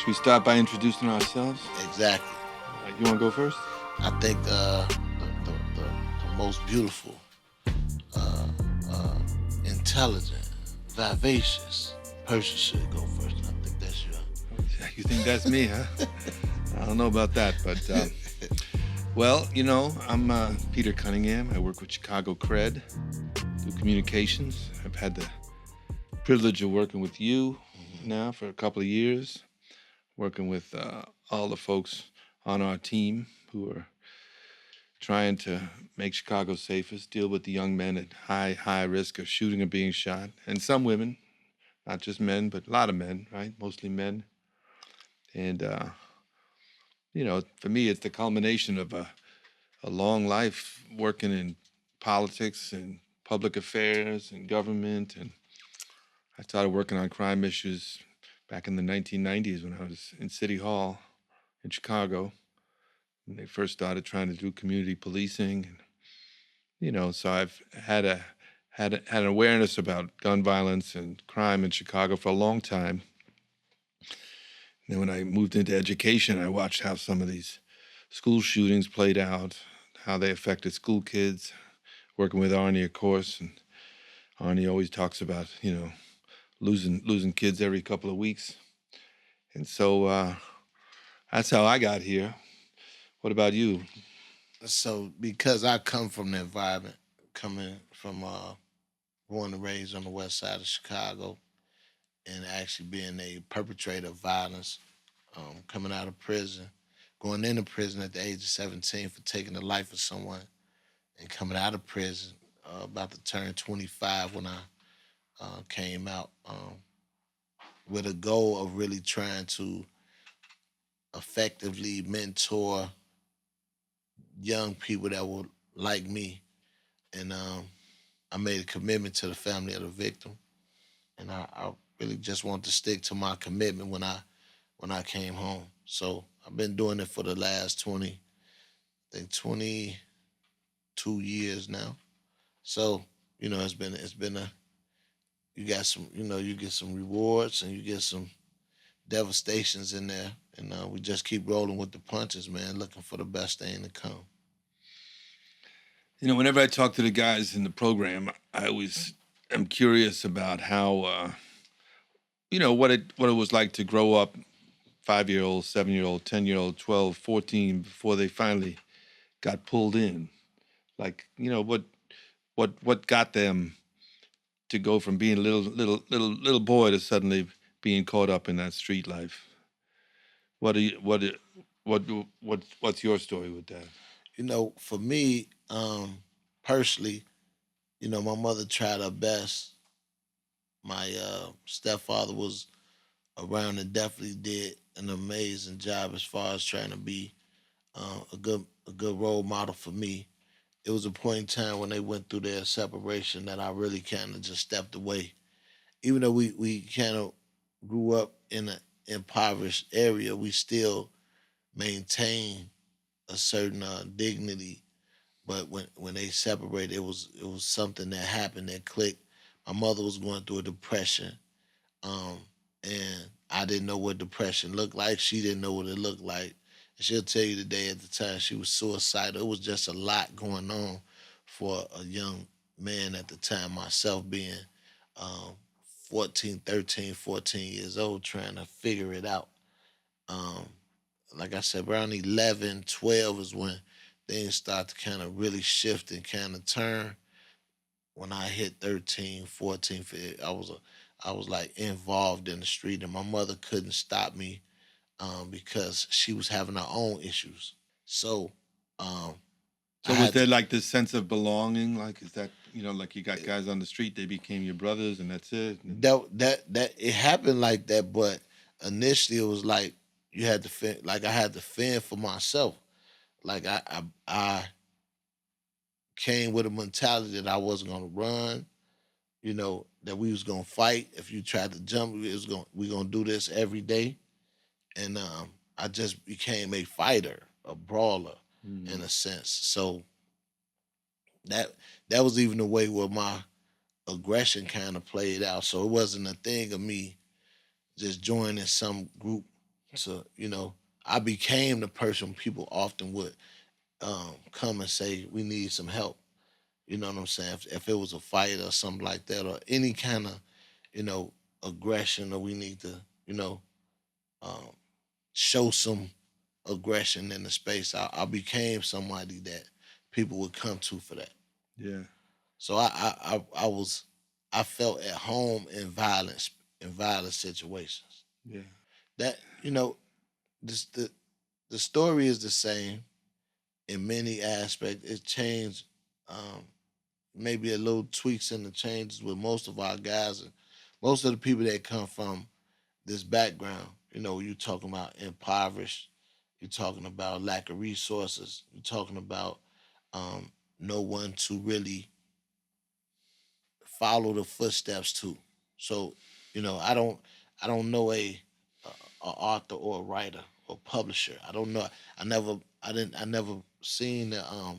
Should we start by introducing ourselves? Exactly. You want to go first? I think the most beautiful, uh, uh, intelligent, vivacious person should go first. I think that's you. You think that's me, huh? I don't know about that, but well, I'm Peter Cunningham. I work with Chicago Cred, do communications. I've had the privilege of working with you now for a couple of years, working with all the folks on our team who are trying to make Chicago safest, deal with the young men at high risk of shooting or being shot, and some women, not just men, but a lot of men, right? Mostly men. And, for me, it's the culmination of a long life working in politics and public affairs and government. And I started working on crime issues back in the 1990s when I was in City Hall in Chicago. When they first started trying to do community policing. And, so I've had an awareness about gun violence and crime in Chicago for a long time. And then when I moved into education, I watched how some of these school shootings played out, how they affected school kids. Working with Arnie, of course, and Arnie always talks about losing kids every couple of weeks, and so that's how I got here. What about you? So because I come from the environment, coming from born and raised on the west side of Chicago, and actually being a perpetrator of violence, coming out of prison, going into prison at the age of 17 for taking the life of someone, and coming out of prison about to turn 25 when I came out, with a goal of really trying to effectively mentor young people that were like me. And I made a commitment to the family of the victim, and I really just want to stick to my commitment when I came home. So I've been doing it for the last 20, I think 22 years now. So it's been a you got some you get some rewards and you get some devastations in there, and we just keep rolling with the punches, man. Looking for the best thing to come. Whenever I talk to the guys in the program, I always am curious about how what it was like to grow up 5-year old, 7-year old, 10-year old, 12, 14 before they finally got pulled in. Like, what got them to go from being a little boy to suddenly being caught up in that street life. What do you what what's your story with that? For me, personally, my mother tried her best. My stepfather was around and definitely did an amazing job as far as trying to be a good role model for me. It was a point in time when they went through their separation that I really kind of just stepped away. Even though we kind of grew up in an impoverished area, we still maintained a certain dignity. But when they separated, it was something that happened that clicked. My mother was going through a depression, um, and I didn't know what depression looked like. She didn't know what it looked like. And she'll tell you today at the time she was suicidal. It was just a lot going on for a young man at the time, myself being um, 14, 13, 14 years old, trying to figure it out. Um, like I said, around 11, 12 is when things start to kind of really shift and kind of turn. When I hit 13, 14, I was like involved in the street, and my mother couldn't stop me because she was having her own issues. So um, I So was had there to. like this sense of belonging? Like is that like you got guys on the street, they became your brothers, and that's it. And, That it happened like that, but initially it was like you had to fend, like I had to fend for myself. Like I came with a mentality that I wasn't gonna run, that we was gonna fight. If you tried to jump, we gonna do this every day. And I just became a fighter, a brawler in mm, a sense. So that that was even the way where my aggression kind of played out. So it wasn't a thing of me just joining some group. So, I became the person people often would come and say, we need some help. You know what I'm saying? If it was a fight or something like that, or any kind of, you know, aggression, or we need to, um, show some aggression in the space, I became somebody that people would come to for that. Yeah. So I felt at home in violent situations. Yeah. That this the story is the same in many aspects. It changed, um, maybe a little tweaks and the changes with most of our guys and most of the people that come from this background. You're talking about impoverished. You're talking about lack of resources. You're talking about um, no one to really follow the footsteps to. So, I don't know a author or a writer or publisher. I don't know. I never seen a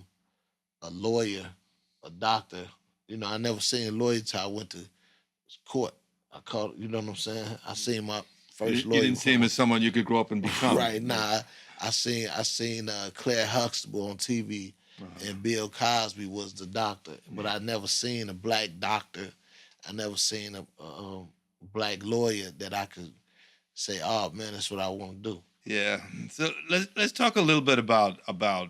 lawyer, a doctor. I never seen a lawyer till I went to court. I called, you know what I'm saying? I seen my first You lawyer didn't see before him my as someone you could grow up and become. right Like, now. I seen Claire Huxtable on TV, uh-huh. and Bill Cosby was the doctor, but I never seen a black doctor. I never seen a black lawyer that I could say, "Oh man, that's what I want to do." Yeah. So let's talk a little bit about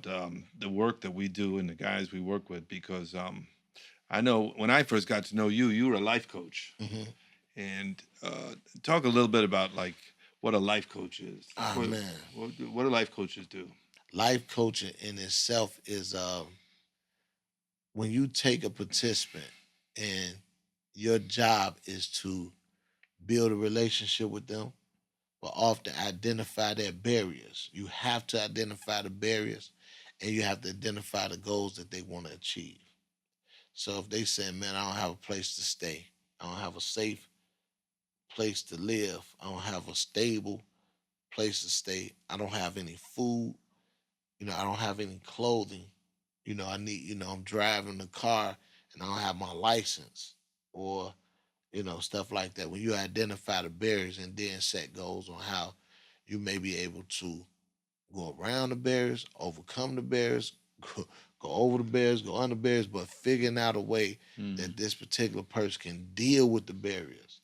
the work that we do and the guys we work with, because I know when I first got to know you, you were a life coach, Hmm. and talk a little bit about like what a life coach is. Like Ah man, what do life coaches do? life coaching in itself is when you take a participant and your job is to build a relationship with them, but often identify their barriers. You have to identify the barriers, and you have to identify the goals that they want to achieve. So if they say, man, I don't have a place to stay, I don't have a safe place to live, I don't have a stable place to stay, I don't have any food, I don't have any clothing, I need, I'm driving the car and I don't have my license, or stuff like that. When you identify the barriers and then set goals on how you may be able to go around the barriers, overcome the barriers, go over the barriers, go under barriers, but figuring out a way Mm, that this particular person can deal with the barriers.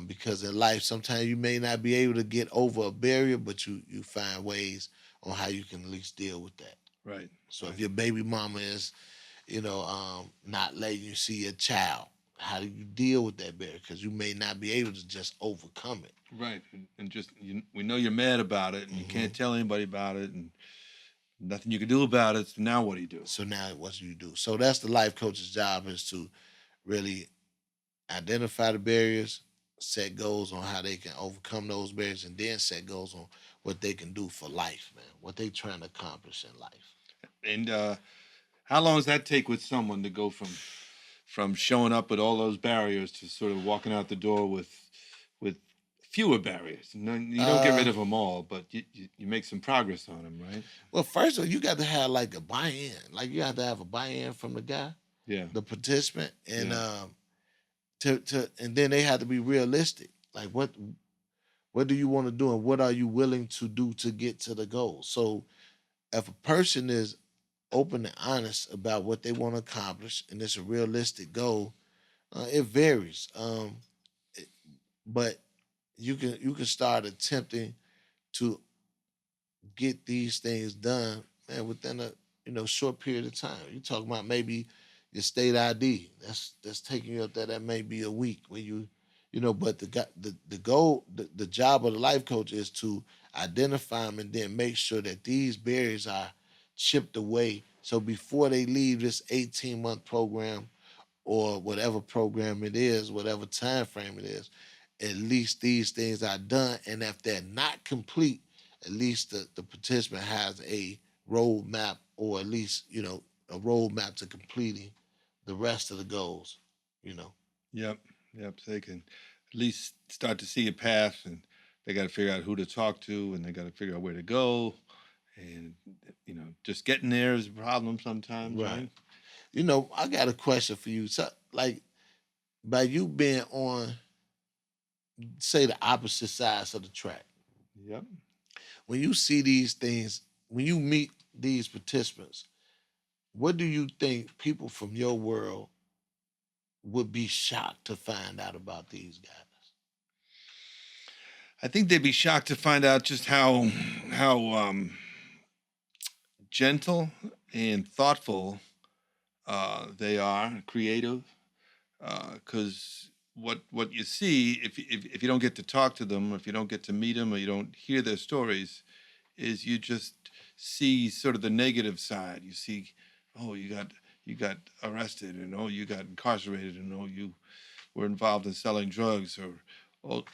Because in life, sometimes you may not be able to get over a barrier, but you find ways on how you can at least deal with that. right. So if Right. your baby mama is, not letting you see your child, how do you deal with that barrier? Because you may not be able to just overcome it. Right. And just we know you're mad about it, and you Hmm. can't tell anybody about it, and nothing you can do about it. So now what do you do? So now what do you do? So that's the life coach's job, is to really identify the barriers, set goals on how they can overcome those barriers, and then set goals on what they can do for life, man. What they trying to accomplish in life. And how long does that take with someone to go from showing up with all those barriers to sort of walking out the door with fewer barriers? You don't get Uh, rid of them all, but you make some progress on them, right? well, first of all, you got to have like a buy-in. Like you have to have a buy-in from the guy, Yeah. the participant, and Yeah. and then they have to be realistic. Like what do you want to do, and what are you willing to do to get to the goal? So if a person is open and honest about what they want to accomplish, and it's a realistic goal, it varies. It- but you can start attempting to get these things done, man, within a short period of time. You talking about maybe your state ID. That's taking you up there. That may be a week where but the goal, the job of the life coach is to identify them and then make sure that these barriers are chipped away. So before they leave this 18-month program, or whatever program it is, whatever time frame it is, at least these things are done. And if they're not complete, at least the participant has a roadmap, or at least, a roadmap to completing the rest of the goals, you know. Yep. Yep. So they can at least start to see a path, and they got to figure out who to talk to, and they got to figure out where to go, and just getting there is a problem sometimes, Right. right? I got a question for you. So, like, by you being on, say, the opposite sides of the track, Yep. When you see these things, when you meet these participants, what do you think people from your world would be shocked to find out about these guys? I think they'd be shocked to find out just how gentle and thoughtful they are, creative. Because what you see, if you don't get to talk to them, or if you don't get to meet them, or you don't hear their stories, is you just see sort of the negative side. You see, oh, you got arrested, and oh, you got incarcerated, and oh, you were involved in selling drugs, or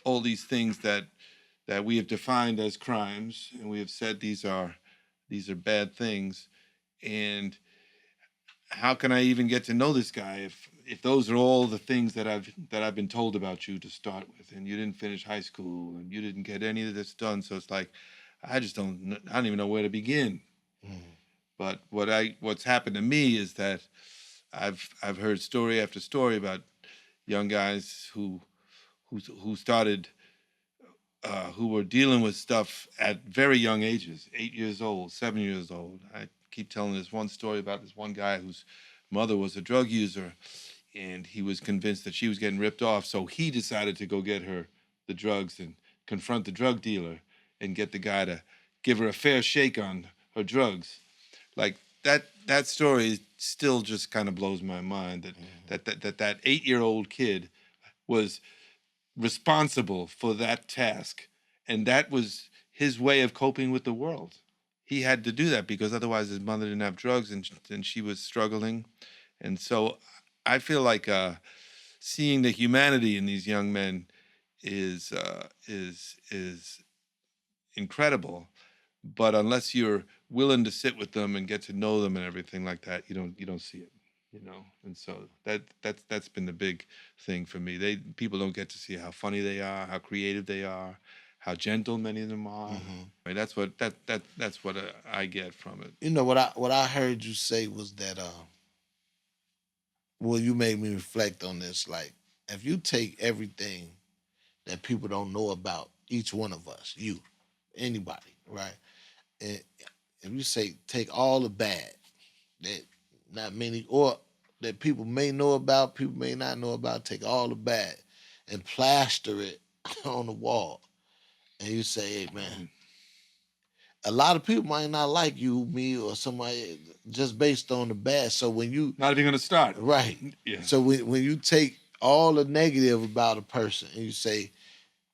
all these things that we have defined as crimes, and we have said these are bad things. And how can I even get to know this guy if those are all the things that I've been told about you to start with, and you didn't finish high school, and you didn't get any of this done? So it's like I don't even know where to begin. Mm. But what's happened to me is that I've heard story after story about young guys who started who were dealing with stuff at very young ages, 8 years old, 7 years old. I keep telling this one story about this one guy whose mother was a drug user, and he was convinced that she was getting ripped off, so he decided to go get her the drugs and confront the drug dealer and get the guy to give her a fair shake on her drugs. Like that story still just kind of blows my mind that 8-year-old kid was responsible for that task. And that was his way of coping with the world. He had to do that because otherwise his mother didn't have drugs, and she was struggling. And so I feel like seeing the humanity in these young men is incredible. But unless you're willing to sit with them and get to know them and everything like that, you don't see it. And so that's been the big thing for me. People don't get to see how funny they are, how creative they are, how gentle many of them are. Mhm. Right, that's what I get from it. You know what I heard you say was that well, you made me reflect on this. Like, if you take everything that people don't know about each one of us, you, anybody, right? And if you say take all the bad that not many or that people may know about, people may not know about, take all the bad and plaster it on the wall, and you say, hey man, Mm. a lot of people might not like you, me, or somebody just based on the bad. So when you Not even gonna start. right, Yeah. so when you take all the negative about a person and you say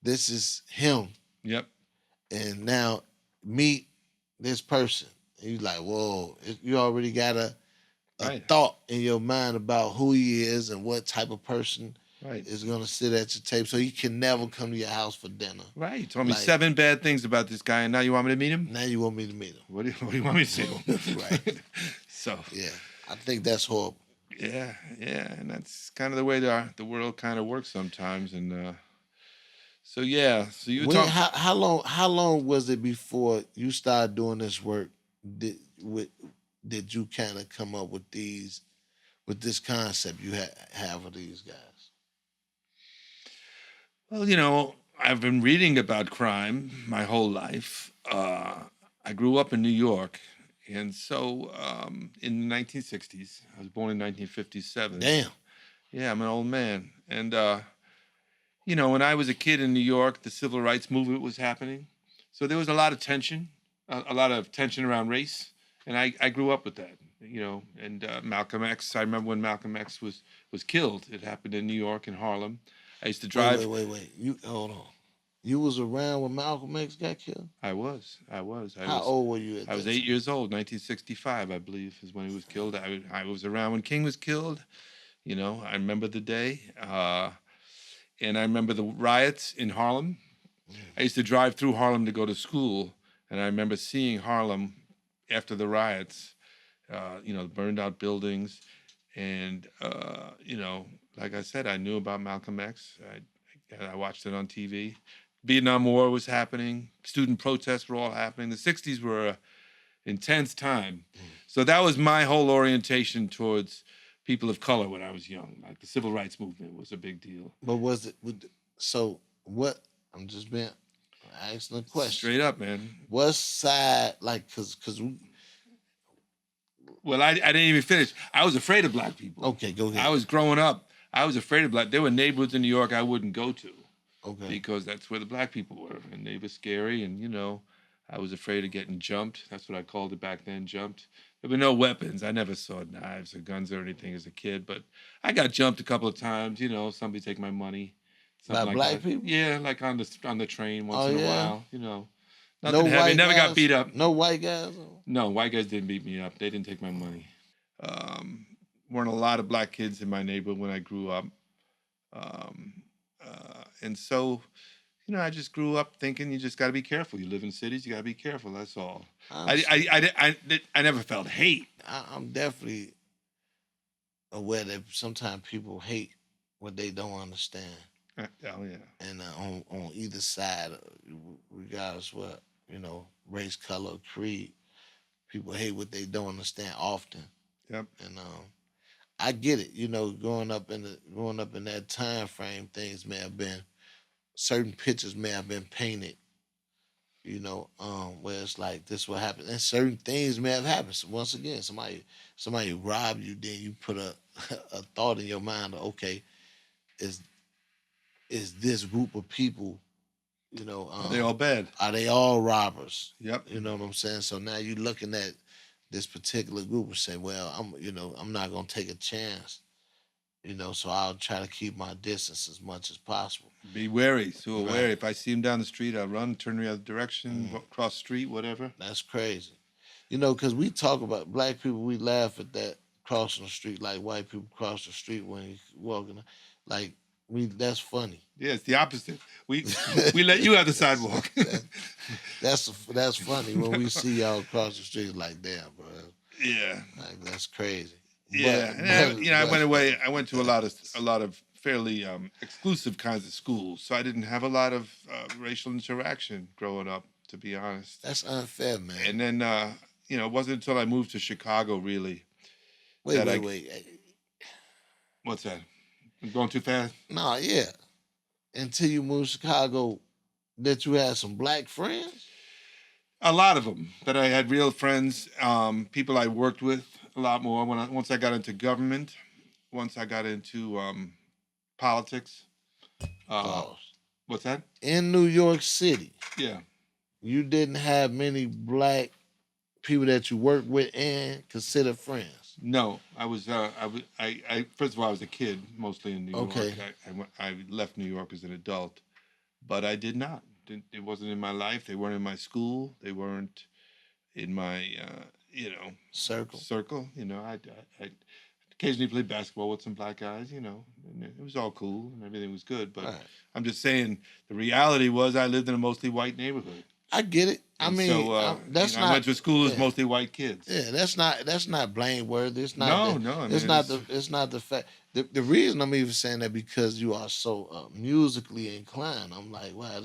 this is him, Yep. and now meet this person, and you're like, whoa, you already got a Right. thought in your mind about who he is and what type of person Right. is gonna sit at your table, so he can never come to your house for dinner. Right. You told me Like, 7 bad things about this guy, and now you want me to meet him? now you want me to meet him? What do you want me to say to him? Right. So Yeah, I think that's horrible. yeah, and that's kind of the way the world kind of works sometimes. And so yeah, so you When talk. how long was it before you started doing this work? Did with did you kind of come up with this concept you have of these guys? Well, I've been reading about crime my whole life. I grew up in New York, and so in the 1960s, I was born in 1957. Damn. Yeah, I'm an old man, and when I was a kid in New York, the civil rights movement was happening, so there was a lot of tension, a lot of tension around race, and I grew up with that. And Malcolm X. I remember when Malcolm X was killed. It happened in New York in Harlem. I used to Wait, drive. wait, wait, wait. You hold on. You was around when Malcolm X got killed? I was. I was. I How was. old were you at I was that 8 years old. 1965, I believe, is when he was killed. I was around when King was killed. I remember the day, and I remember the riots in Harlem. time? I used to drive through Harlem to go to school, and I remember seeing Harlem after the riots. Burned out buildings, and like I said, I knew about Malcolm X. I watched it on TV. Vietnam War was happening. Student protests were all happening. The '60s were an intense time. So that was my whole orientation towards people of color when I was young. Like the civil rights movement was a big deal. But was it so what I'm just being asking a question. Straight up, man. What side, like, cause we, Well, I didn't even finish. I was afraid of black people. okay, go ahead. I was growing up. I was afraid of black. There were neighborhoods in New York I wouldn't go to Okay. because that's where the black people were, and they were scary. And I was afraid of getting jumped. That's what I called it back then. Jumped. There were no weapons. I never saw knives or guns or anything as a kid, but I got jumped a couple of times. Somebody take my money, something By like black that. people? Yeah, like on the train once Oh, in a yeah? while. No Nothing heavy. white Never got guys? beat up. No white guys? No, white guys didn't beat me up. They didn't take my money. Weren't a lot of black kids in my neighborhood when I grew up, um, and so I just grew up thinking you just got to be careful. You live in cities, you got to be careful. That's all. I never felt hate. I'm definitely aware that sometimes people hate what they don't understand. Oh yeah. And on either side, regardless what race, color, creed, people hate what they don't understand often. Yep. And I get it. Growing up in that time frame, things may have been certain pictures may have been painted. Where it's like this will happen, and certain things may have happened. So once again, somebody robbed you, then you put a a thought in your mind. Okay, is this group of people, They're all bad. are they all robbers? Yep. You know what I'm saying? So now you're looking at this particular group and say, well, I'm not gonna take a chance. So I'll try to keep my distance as much as possible. Be wary. So Right. wary. If I see him down the street, I'll run, turn the other direction, cross the street, whatever. That's crazy. Because we talk about black people, we laugh at that crossing the street like white people cross the street when you walking. Like that's funny. Yeah, it's the opposite. We let you have the sidewalk. That's funny when we see y'all cross the street. Like, damn, bro. Yeah. Like, that's crazy. Yeah, I went away. I went to a lot of fairly exclusive kinds of schools, so I didn't have a lot of racial interaction growing up, to be honest. That's unfair, man. And then it wasn't until I moved to Chicago really. Wait. What's that? I'm going too fast? No, yeah. Until you moved to Chicago, that you had some black friends? A lot of them that I had real friends, people I worked with a lot more. Once I got into government, once I got into politics. What's that? In New York City. Yeah. You didn't have many black people that you worked with and considered friends. No, I was. I first of all, I was a kid, mostly in New York. Okay. I left New York as an adult, but I did not. It wasn't in my life. They weren't in my school. They weren't in my circle. I occasionally played basketball with some black guys. And it was all cool and everything was good. But Right. I'm just saying the reality was I lived in a mostly white neighborhood. I get it. I mean, that's not. I went to school with mostly white kids. Yeah, that's not blameworthy. It's not. No. It's not the fact. The reason I'm even saying that because you are so musically inclined. I'm like, wow,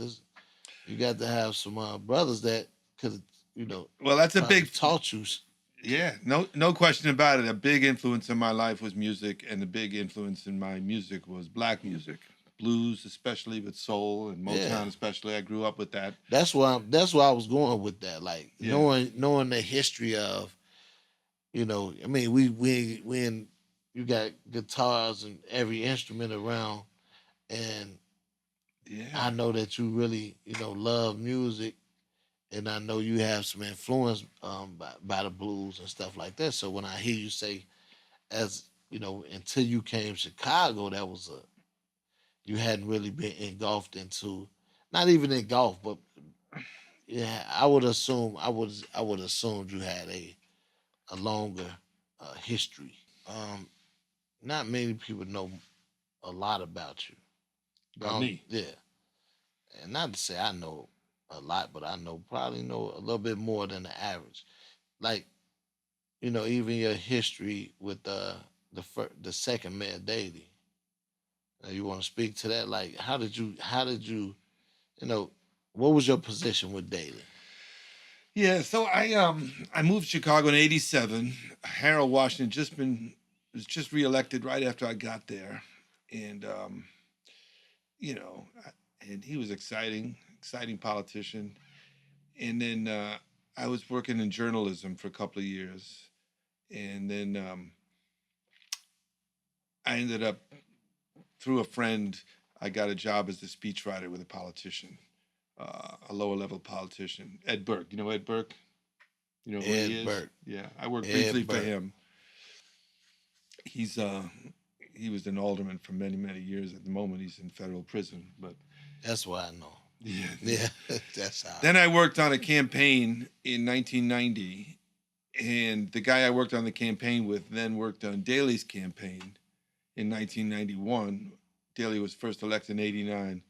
you got to have some brothers that could, Well, that's a big taught you. Yeah, no question about it. A big influence in my life was music, and the big influence in my music was black music. Blues, especially with soul and Motown, especially. I grew up with that. That's why I was going with that. Like knowing the history of, I mean, when you got guitars and every instrument around, and I know that you really love music, and I know you have some influence by the blues and stuff like that. So when I hear you say, until you came to Chicago, that was you hadn't really been engulfed into, not even engulfed, but I would assume you had a longer history. Not many people know a lot about you. About me? Yeah, and not to say I know a lot, but I probably know a little bit more than the average. Like, even your history with the second Mayor Daley. You want to speak to that? Like, how did you, what was your position with Daley? Yeah, so I moved to Chicago in '87. Harold Washington was just reelected right after I got there, and and he was exciting exciting politician. And then I was working in journalism for a couple of years, and then I ended up through a friend. I got a job as a speechwriter with a politician, a lower level politician, Ed Burke. You know Ed Burke? You know who he Ed is? Burke. Yeah, I worked briefly Ed for Burke. him. He's he was an alderman for many years. At the moment, he's in federal prison. But That's what I know. yeah, Yeah, that's how. then I worked on a campaign in 1990, and the guy I worked on the campaign with then worked on Daley's campaign in 1991. Daley was first elected in '89,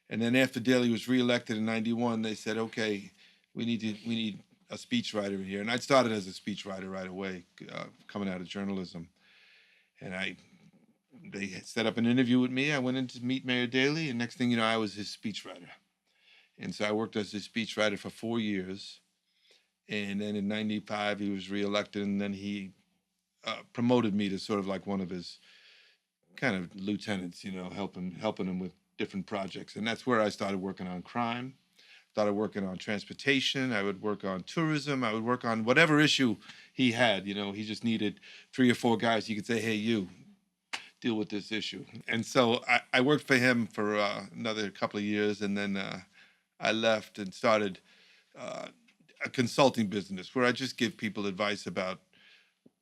and then after Daley was reelected in '91, they said, "Okay, we need a speechwriter in here." And I started as a speechwriter right away, coming out of journalism. And they set up an interview with me. I went in to meet Mayor Daley, and next thing you know, I was his speechwriter. And so I worked as his speechwriter for 4 years. And then in '95, he was reelected, and then he promoted me to sort of like one of his kind of lieutenants, helping him with different projects. And that's where I started working on crime, started working on transportation. I would work on tourism. I would work on whatever issue he had. He just needed 3 or 4 guys. He could say, "Hey, you deal with this issue." And so I worked for him for another couple of years, and then I left and started uh, a consulting business where I just give people advice about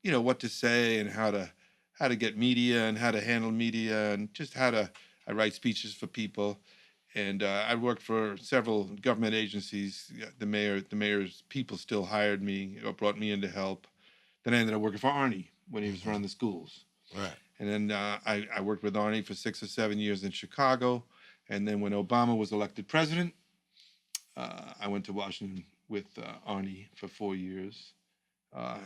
what to say and how to get media and how to handle media and just I write speeches for people. And I worked for several government agencies. Yeah, the mayor's people still hired me or brought me in to help. Then I ended up working for Arnie when he was running the schools. Right. And then I worked with Arnie for 6 or 7 years in Chicago. And then when Obama was elected president, I went to Washington with Arnie for 4 years, uh,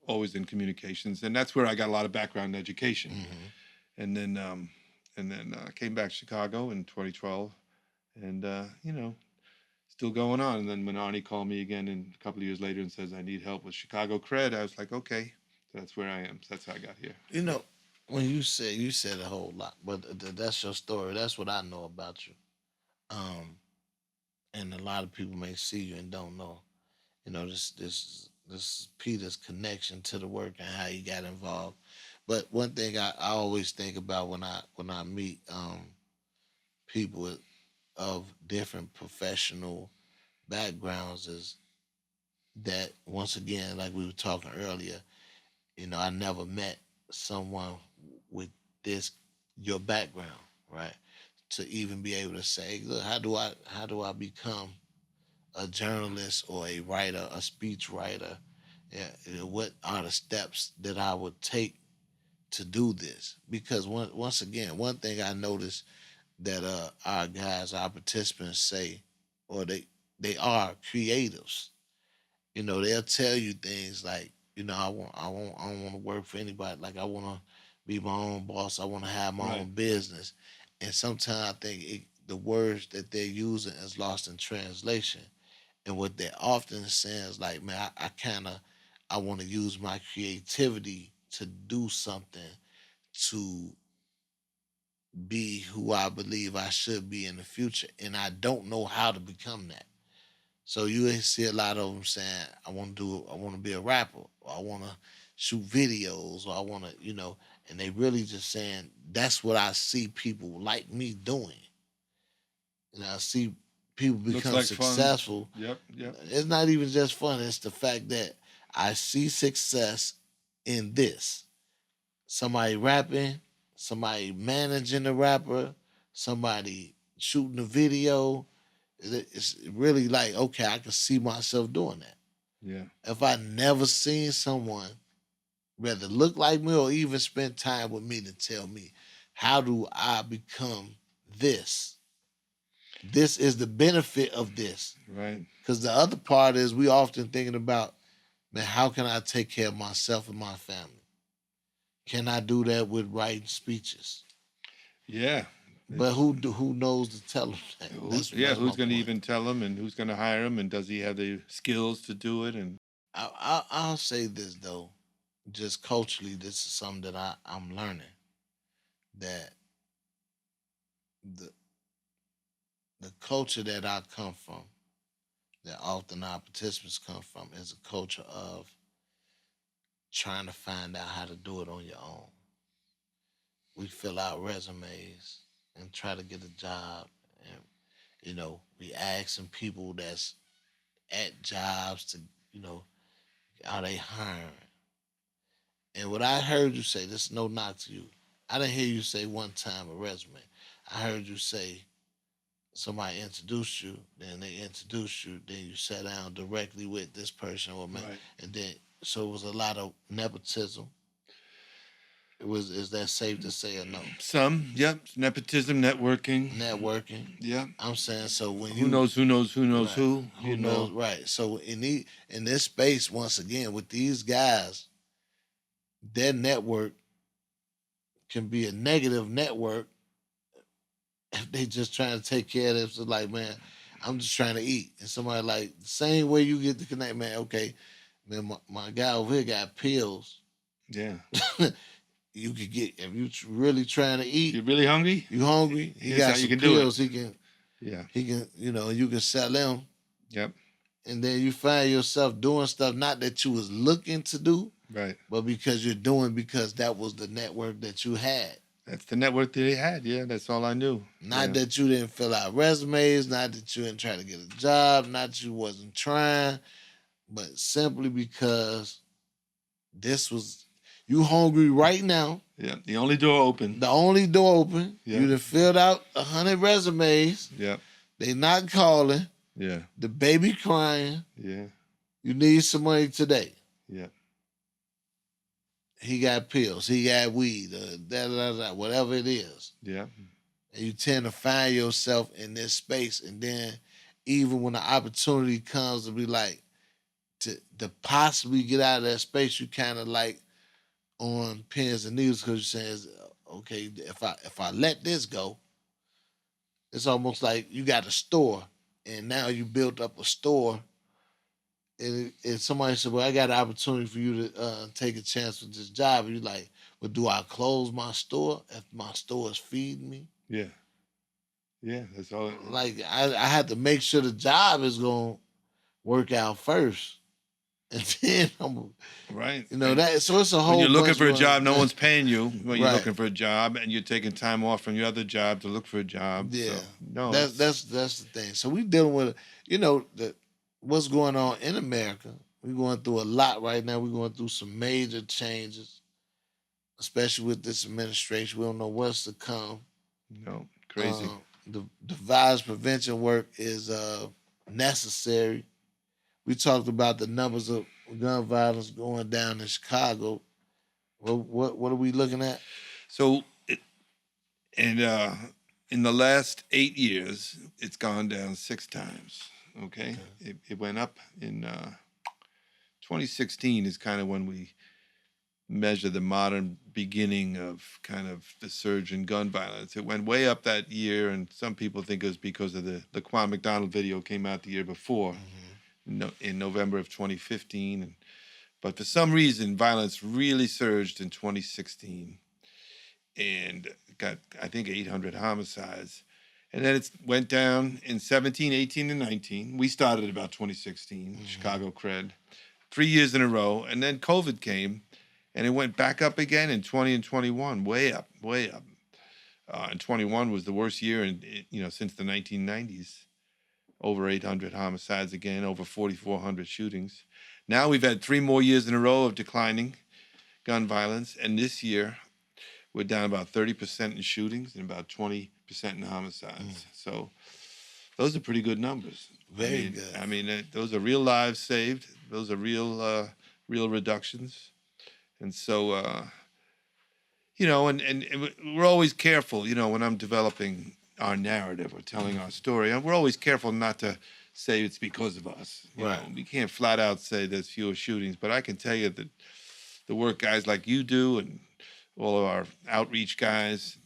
always in communications. And that's where I got a lot of background in education. And then came back to Chicago in 2012. And, still going on. And then when Arnie called me again a couple of years later and says, "I need help with Chicago cred," I was like, okay. So that's where I am. So that's how I got here. You know, when you said a whole lot, but that's your story. That's what I know about you. Um, and a lot of people may see you and don't know. This is Peter's connection to the work and how he got involved. But one thing I always think about when I meet people of different professional backgrounds is that once again, like we were talking earlier, I never met someone with this your background, right? To even be able to say, look, how do I become a journalist or a writer, a speech writer? Yeah, what are the steps that I would take to do this? Because once again, one thing I noticed that our guys, our participants say, or they are creatives. They'll tell you things like, I don't want to work for anybody. Like I want to be my own boss. I want to have my Right. own business. And sometimes I think the words that they're using is lost in translation. And what they're often saying is like, man, I want to use my creativity to do something to be who I believe I should be in the future, and I don't know how to become that. So you see a lot of them saying, I want to be a rapper, or I want to shoot videos, or I want to, and they really just saying that's what I see people like me doing. And I see people Looks become like fun. successful. Yep, yep. It's not even just fun; it's the fact that I see success in this. Somebody rapping, somebody managing the rapper, somebody shooting a video. It's really like, okay, I can see myself doing that. Yeah. If I never seen someone rather look like me or even spend time with me to tell me, how do I become this? This is the benefit of this. Right. Because the other part is we often thinking about, man, how can I take care of myself and my family? Can I do that with writing speeches? Yeah. But who knows to tell them that? That's my Who's going to point. even tell him, and who's going to hire him, and does he have the skills to do it? And I'll say this though, just culturally, this is something that I'm learning, that the the culture that I come from, that often our participants come from, is a culture of trying to find out how to do it on your own. We fill out resumes and try to get a job, and we asking people that's at jobs to, you know, are they hiring? And what I heard you say, this is no knock to you. I didn't hear you say one time a resume. I heard you say somebody introduced you, then they introduced you, then you sat down directly with this person or man, Right. and then so it was a lot of nepotism. Is that safe to say or no? Some, yep. Nepotism, networking. Networking. Yeah. I'm saying, so when Who knows who knows who knows right, who, who knows, right? So in this space, once again, with these guys, their network can be a negative network if they just trying to take care of them. So like, man, I'm just trying to eat. And somebody like, the same way you get to connect, man, okay, man, my guy over here got pills. Yeah. You could get, if you really trying to eat. You're really hungry? You hungry? He Here's got how some you can do it. pills. He can, Yeah. you can sell them. Yep. And then you find yourself doing stuff not that you was looking to do, Right. but because you're doing because that was the network that you had. That's the network that they had. Yeah, that's all I knew. Not that you didn't fill out resumes, not that you didn't try to get a job, not that you wasn't trying, but simply because this was, you hungry right now. Yeah, the only door open. The only door open. Yeah. You done filled out 100 resumes. Yeah. They not calling. Yeah. The baby crying. Yeah. You need some money today. Yeah. He got pills. He got weed. Whatever it is. Yeah. And you tend to find yourself in this space. And then even when the opportunity comes to be like, to possibly get out of that space, you kind of like on pins and needles because you're saying, okay, if I let this go, it's almost like you got a store and now you built up a store. And somebody said, well, I got an opportunity for you to take a chance with this job. And you're like, well, do I close my store if my store is feeding me? Yeah. Yeah, that's all. Like, I have to make sure the job is going to work out first. And then right. That. So it's a whole. When you're looking bunch for a of job, no one's paying you. When you're Right. looking for a job, and you're taking time off from your other job to look for a job. Yeah, so, no, that's the thing. So we dealing with what's going on in America. We're going through a lot right now. We're going through some major changes, especially with this administration. We don't know what's to come. No, crazy. The violence prevention work is necessary. We talked about the numbers of gun violence going down in Chicago. What are we looking at? So, in the last 8 years, it's gone down 6 times. Okay? It went up in 2016 is kind of when we measure the modern beginning of kind of the surge in gun violence. It went way up that year, and some people think it was because of the Laquan McDonald video came out the year before. In November of 2015. But for some reason, violence really surged in 2016 and got, I think, 800 homicides. And then it went down in 17, 18, and 19. We started about 2016, Chicago cred, 3 years in a row. And then COVID came, and it went back up again in 20 and 21, way up, way up. And 21 was the worst year since the 1990s. Over 800 homicides again, over 4,400 shootings. Now we've had 3 more years in a row of declining gun violence, and this year we're down about 30% in shootings and about 20% in homicides. So those are pretty good numbers. Very good. I mean, those are real lives saved. Those are real reductions. And so, and we're always careful, when I'm developing our narrative or telling our story. And we're always careful not to say it's because of us. Right. We can't flat out say there's fewer shootings, but I can tell you that the work guys like you do and all of our outreach guys,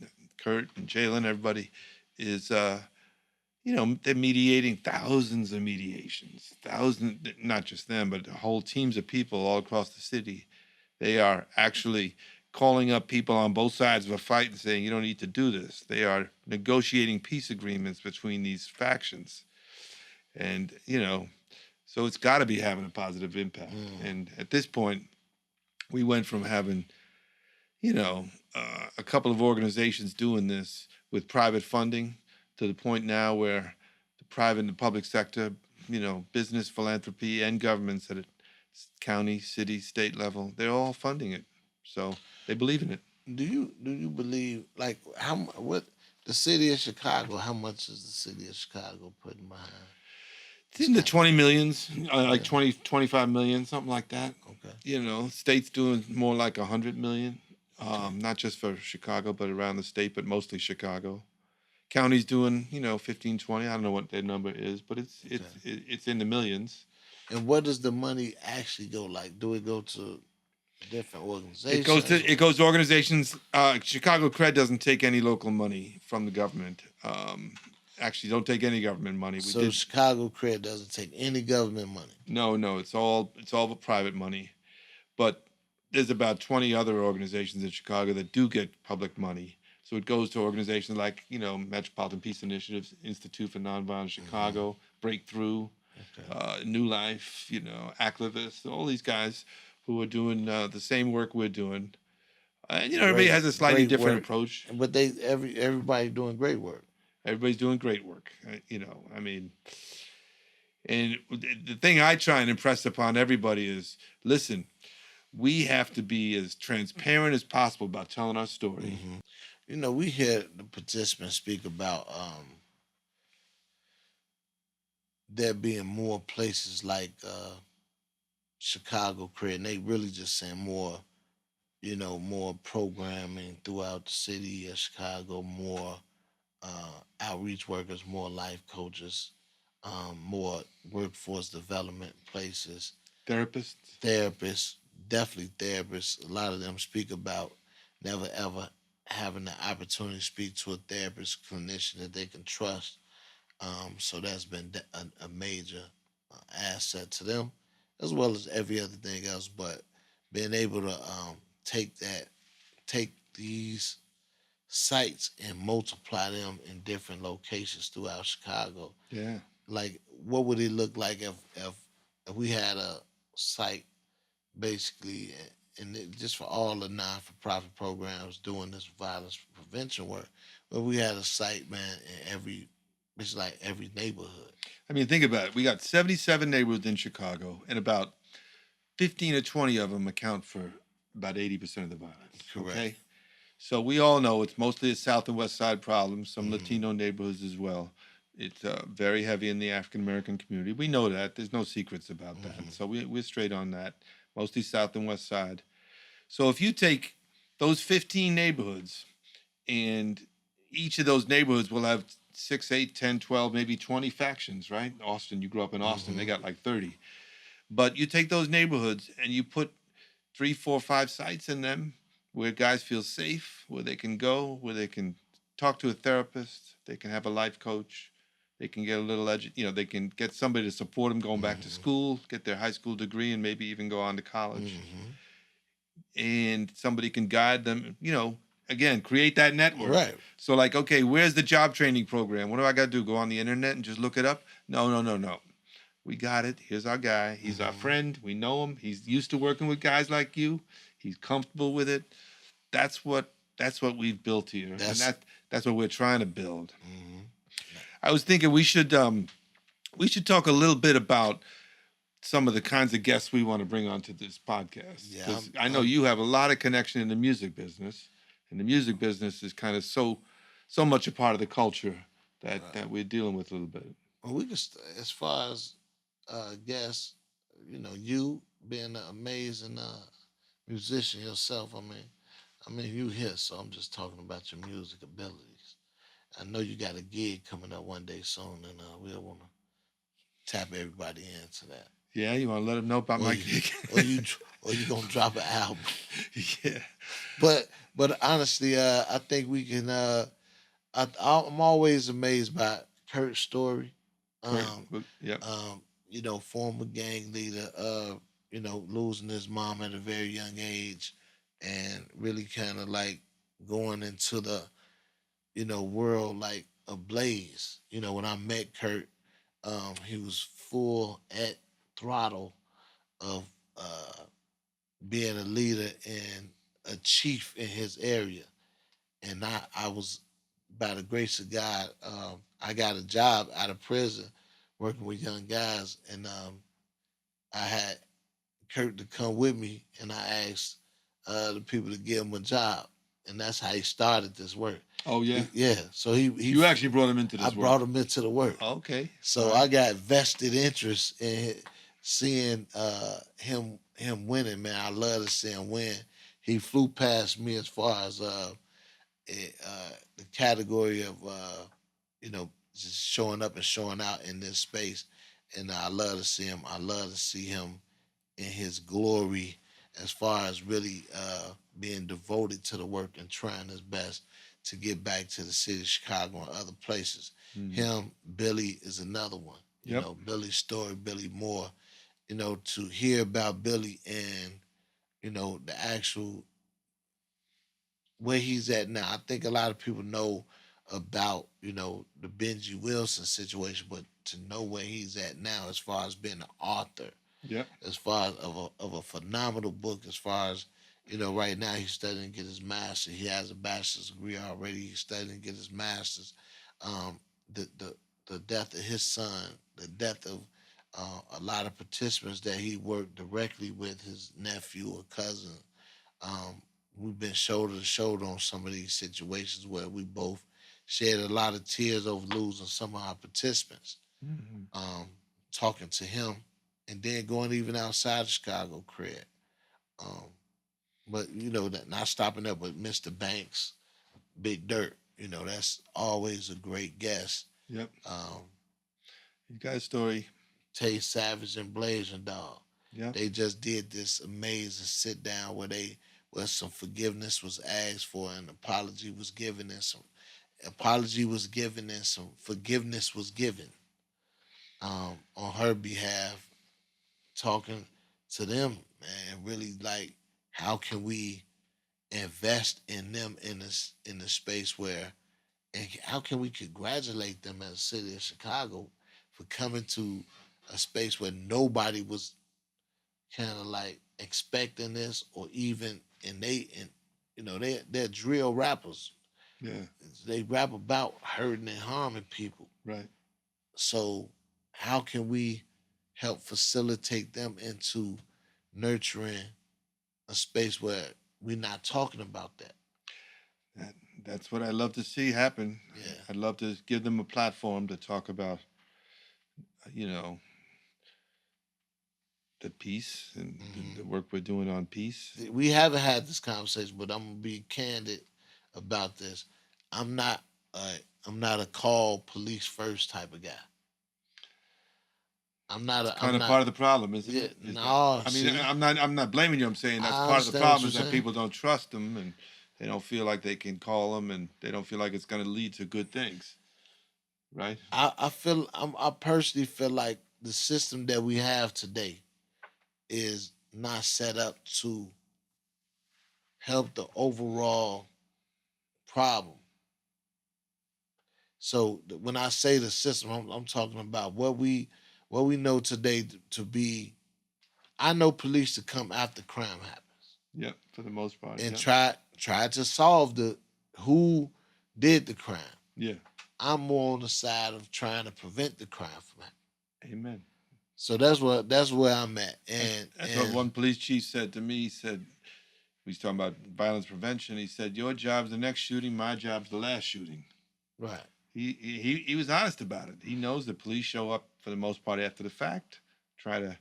Kurt and Jalen, everybody, is, they're mediating thousands of mediations, not just them, but whole teams of people all across the city. They are actually calling up people on both sides of a fight and saying, you don't need to do this. They are negotiating peace agreements between these factions. And, so it's got to be having a positive impact. And at this point, we went from having, a couple of organizations doing this with private funding to the point now where the private and the public sector, business, philanthropy, and governments at a county, city, state level, they're all funding it. So they believe in it. Do you believe, like, what the city of Chicago? How much is the city of Chicago putting behind? It's in the 20 millions, like Yeah. 20, 25 million, something like that. Okay. State's doing more like 100 million, not just for Chicago, but around the state, but mostly Chicago. County's doing, 15, 20. I don't know what their number is, but it's in the millions. And where does the money actually go? Like, do it go to different organizations? It goes to organizations. Chicago Cred doesn't take any local money from the government. Actually, don't take any government money. So Chicago Cred doesn't take any government money. No, it's all private money. But there's about 20 other organizations in Chicago that do get public money. So it goes to organizations like, Metropolitan Peace Initiatives, Institute for Nonviolent Chicago, Breakthrough, New Life, Activists, all these guys who are doing the same work we're doing. And, everybody has a slightly different approach. But everybody doing great work. Everybody's doing great work. And the thing I try and impress upon everybody is, listen, we have to be as transparent as possible about telling our story. We hear the participants speak about there being more places like Chicago Cred, and they really just saying more, more programming throughout the city of Chicago, more outreach workers, more life coaches, more workforce development places. Therapists, definitely therapists. A lot of them speak about never ever having the opportunity to speak to a therapist, clinician that they can trust. So that's been a major asset to them, as well as every other thing else. But being able to take these sites and multiply them in different locations throughout Chicago. Yeah. Like, what would it look like if we had a site basically, and just for all the non-for-profit programs doing this violence prevention work, but we had a site, man, in it's like every neighborhood. I mean, think about it. We got 77 neighborhoods in Chicago, and about 15 or 20 of them account for about 80% of the violence. Correct. Okay? So we all know it's mostly a South and West Side problem, some Latino neighborhoods as well. It's very heavy in the African-American community. We know that. There's no secrets about that. So we're straight on that, mostly South and West Side. So if you take those 15 neighborhoods, and each of those neighborhoods will have 6, 8, 10, 12, maybe 20 factions, right? Austin, you grew up in Austin, they got like 30. But you take those neighborhoods and you put 3, 4, 5 sites in them where guys feel safe, where they can go, where they can talk to a therapist, they can have a life coach, they can get a little they can get somebody to support them going back to school, get their high school degree, and maybe even go on to college. And somebody can guide them, again, create that network. Right. So like, okay, where's the job training program? What do I got to do? Go on the internet and just look it up? No. We got it. Here's our guy. He's our friend. We know him. He's used to working with guys like you. He's comfortable with it. That's what we've built here. And that's what we're trying to build. I was thinking we should talk a little bit about some of the kinds of guests we want to bring onto this podcast. Yeah, I know you have a lot of connection in the music business, and the music business is kind of so much a part of the culture that we're dealing with a little bit. Well, we can, as far as guests, you being an amazing musician yourself. I mean, you here, so I'm just talking about your music abilities. I know you got a gig coming up one day soon, and we'll want to tap everybody into that. Yeah, you want to let them know about my gig, or you gonna drop an album? Yeah. But honestly, I think we can. I'm always amazed by Kurt's story. Former gang leader. Losing his mom at a very young age, and really kind of like going into the world like ablaze. When I met Kurt, he was full at throttle of uh, being a leader and a chief in his area. And I was, by the grace of God, I got a job out of prison working with young guys, and I had Kurt to come with me, and I asked the people to give him a job, and that's how he started this work. Oh yeah. Yeah, so You actually brought him into I this work. brought him into the work. Okay. So All right. I got vested interest in seeing him winning. Man, I love to see him win. He flew past me as far as the category of just showing up and showing out in this space, and I love to see him. I love to see him in his glory, as far as really being devoted to the work and trying his best to get back to the city of Chicago and other places. Him, Billy is another one. Yep. Billy's story, Billy Moore. To hear about Billy and the actual where he's at now. I think a lot of people know about the Benji Wilson situation, but to know where he's at now, as far as being an author, Yep. as far as of a phenomenal book, as far as right now he's studying to get his master's. He has a bachelor's degree already. He's studying to get his master's. Um, the death of his son, the death of a lot of participants that he worked directly with, his nephew or cousin. Um, we've been shoulder to shoulder on some of these situations where we both shed a lot of tears over losing some of our participants. Mhm. Talking to him, and then going even outside of Chicago, cred. Um, but not stopping there, but Mr. Banks, Big Dirt. That's always a great guest. Yep. Um, You got a story. Tay Savage and Blazing Dog. Yeah. They just did this amazing sit down where some forgiveness was asked for, and apology was given, and some forgiveness was given on her behalf, talking to them, man, really like how can we invest in them in the space where, and how can we congratulate them as a city of Chicago for coming to a space where nobody was kind of like expecting this, or even they're drill rappers. Yeah. They rap about hurting and harming people. Right. So how can we help facilitate them into nurturing a space where we're not talking about that? That's what I love to see happen. Yeah. I'd love to give them a platform to talk about, you know, the peace and the work we're doing on peace. We haven't had this conversation, but I'm gonna be candid about this. I'm not a I'm not a call police first type of guy. I'm not. It's I'm kind of not. part of the problem, isn't Yeah, it? no. I mean, See, I'm not blaming you. I'm saying that's I part of the understand what problem you're is that saying. people don't trust them and they don't feel like they can call them and they don't feel like it's going to lead to good things, right? I personally feel like the system that we have today is not set up to help the overall problem. So when I say the system, I'm talking about what we know today to be. I know police to come after crime happens Yep, for the most part. and Yep. try to solve the who did the crime. Yeah. I'm more on the side of trying to prevent the crime from happening. Amen. So that's where I'm at. And That's what one police chief said to me. He said, we was talking about violence prevention. He said, your job's the next shooting, my job's the last shooting. right. He was honest about it. He knows the police show up for the most part after the fact, try to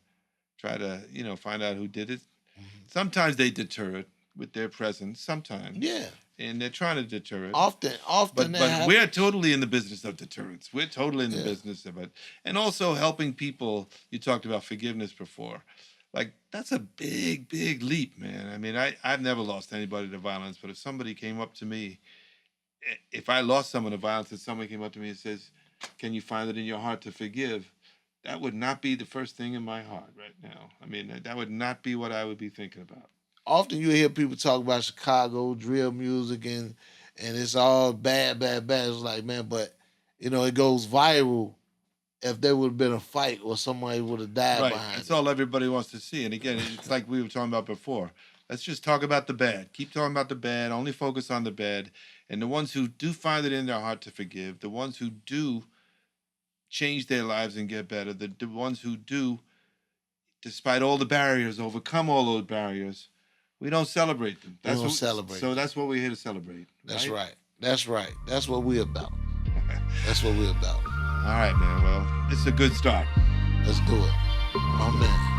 find out who did it. Mm-hmm. Sometimes they deter it with their presence. Sometimes, Yeah. and they're trying to deter it. Often But we're totally in the business of deterrence. We're totally in the Yeah. business of it, and also helping people. You talked about forgiveness before. Like that's a big leap, man. I mean, I've never lost anybody to violence, but if somebody came up to me, if I lost someone to violence and somebody came up to me and says, can you find it in your heart to forgive? That would not be the first thing in my heart right now. I mean, that would not be what I would be thinking about. often you hear people talk about Chicago drill music and it's all bad, bad, bad. It's like, man, but it goes viral if there would have been a fight or somebody would have died Right. behind That's it. all everybody wants to see. And again, it's like we were talking about before. Let's just talk about the bad. Keep talking about the bad. Only focus on the bad. And the ones who do find it in their heart to forgive, the ones who do change their lives and get better, the ones who do, despite all the barriers, overcome all those barriers, we don't celebrate them. We don't celebrate So them. that's what we're here to celebrate. That's right. That's right. That's what we're about. That's what we're about. All right, man. Well, it's a good start. Let's do it. My man.